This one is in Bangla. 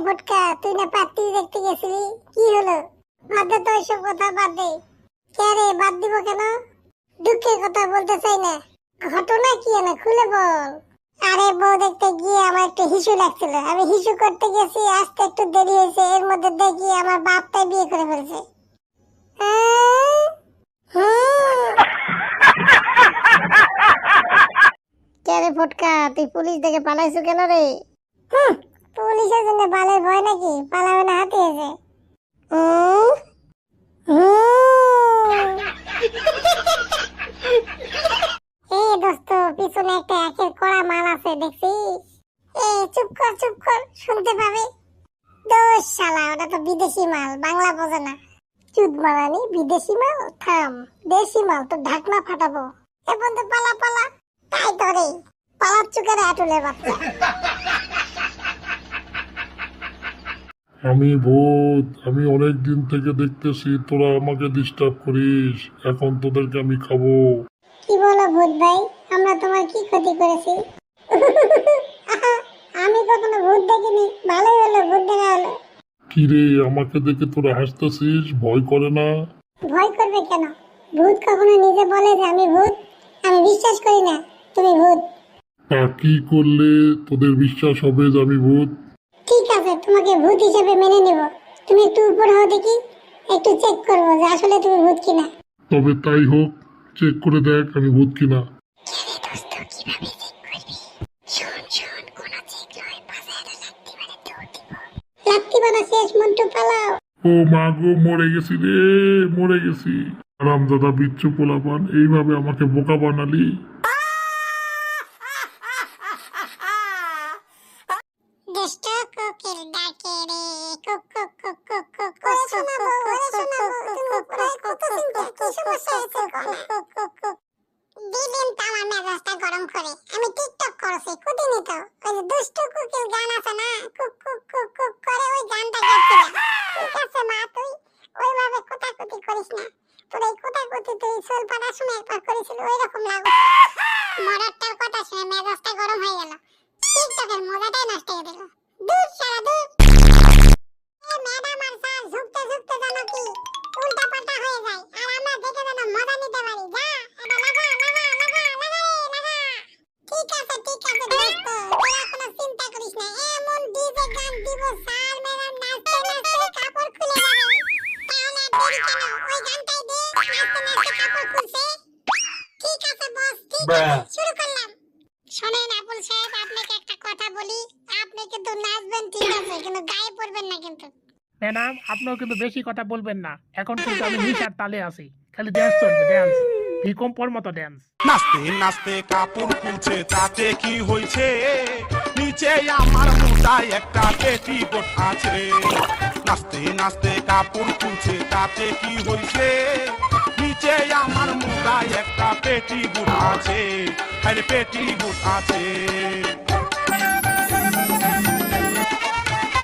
ভটকা, তুই না পাত্রী দেখতে গেছিলি, কি হলো? বাদ দে তো এসব কথা, বাদ দে। কে রে, বাদ দিব কেন? দুঃখের কথা বলতে চাই না, ঘটনা কি না খুলে বল। আরে বউ দেখতে গিয়ে আমার একটু হিসু লাগছিল, আমি হিসু করতে গেছি, আসতে একটু দেরি হয়েছে, এর মধ্যে দেখি আমার বাপটাই বিয়ে করে ফেলছে। কে রে ফটকা, তুই পুলিশ দেখে পালাইছো কেন রে? পুলিশের জন্য বালের ভয় নাকি? পালাবে না হাতি আছে। এই দোস্ত, পিছনে একটা একের কড়া মাল আছে দেখছিস? চুপ কর চুপ কর, শুনতে পাবে। দোষ শালা, ওটা তো বিদেশি মাল, বাংলা বোঝে না। চুদ মারানি, বিদেশি মাল? থাম, দেশি মাল তো ঢাকনা ফাটাবো। এখন তো পালা পালা। তাই তো রে, পালাচ্ছু কেন আটুলের বাচ্চা? আমি ভূত, আমি অনেক দিন থেকে দেখতেছি তোরা আমাকে ডিস্টার্ব করিস, এখন তোদেরকে আমি খাবো। কি বলো ভূত ভাই, আমরা তোমার কি ক্ষতি করেছি? আমি কখনো ভূত দেখিনি, ভালোই হলো ভূত দেখা হলো। কিরে, আমাকে দেখে তোরা হাসতেছিস? ভয় করে না? ভয় করবে কেন? ভূত কখনো নিজে বলে যে আমি ভূত? আমি বিশ্বাস করি না তুমি ভূত। তা কি করলে তোদের বিশ্বাস হবে যে আমি ভূত? ঠিক আছে, তোমাকে ভূত হিসেবে মেনে নেব। তুমি একটু উপর হও দেখি, একটু চেক করবো যে আসলে তুমি ভূত কিনা। তবে তাই হোক, চেক করে দেখ আমি ভূত কিনা। লাত্তি মারা শেষ, মন্টু পালাও। ও মা গো, মরে গেছি রে, মরে গেছি। হারামজাদা বিচ্ছু পোলাপান, এইভাবে আমাকে বোকা বানালি? দুষ্ট কোকিল ডাকে রে, cook cook cook cook cook cook শোনাবো, তুমি প্রায় কত চিন্তা, কি সমস্যা হয়েছে কও? দিদিন তো আমার মেজাজটা গরম করে, আমি টিকটক করছি কুদিনই তো, ওই যে দুষ্ট কোকিল গান আছে না, কুক কুক কুক কুক করে, ওই গানটা গাচ্ছিলাম। ঠিক আছে মা, তুই ওইভাবে কোটাকুটি করিস না, তোর এই কোটাকুটি তুই চুল পাড়ার সময় একবার করেছিল, ওই রকম লাগছে। মরারটার কথা শুনে মেজাজটা গরম হয়ে গেল, টিকটকের মজাটাই নষ্ট করে দিল। দূর সারা দূর। ম্যাডাম আর স্যার ঝুঁকতে ঝুঁকতে যেন কি উল্টা পাল্টা হয়ে যায়, আর আমরা দেখে যেন মজা নিতে পারি। যা, এটা লাগা লাগা লাগা লাগা রে লাগা। ঠিক আছে দোস্ত, তোরা কোনো চিন্তা করিস না, এমন ডিজে গান দিব স্যার ম্যাডাম নাচতে নাচতে কাপড় খুলে যাবে। তাহলে আর দেরি কেন, ওই গানটাই দে, নাচতে নাচতে কাপড় খুলছে। ঠিক আছে বস, ঠিক আছে, শুরু করলাম। শোনেন আবুল সাহেব, আপনাকে একটা কথা বলি, আপনি কিন্তু নাচবেন ঠিক আছে, কিন্তু গায়ে পড়বেন না কিন্তু। ম্যাডাম, আপনিও কিন্তু বেশি কথা বলবেন না, এখন কিন্তু আমি নিশার তালে আছি, খালি ড্যান্স চলবে, ড্যান্স ভূকম্পর মতো ড্যান্স। নাচতে নাচতে কাপড় খুলছে, তাতে কি হয়েছে? নিচে আমার মোটায় একটা পেটিকোট আছে। নাচতে নাচতে কাপড় খুলছে, তাতে কি হয়েছে? নিচে আমার মোটায় একটা পেটিকোট আছে, আরে পেটিকোট আছে।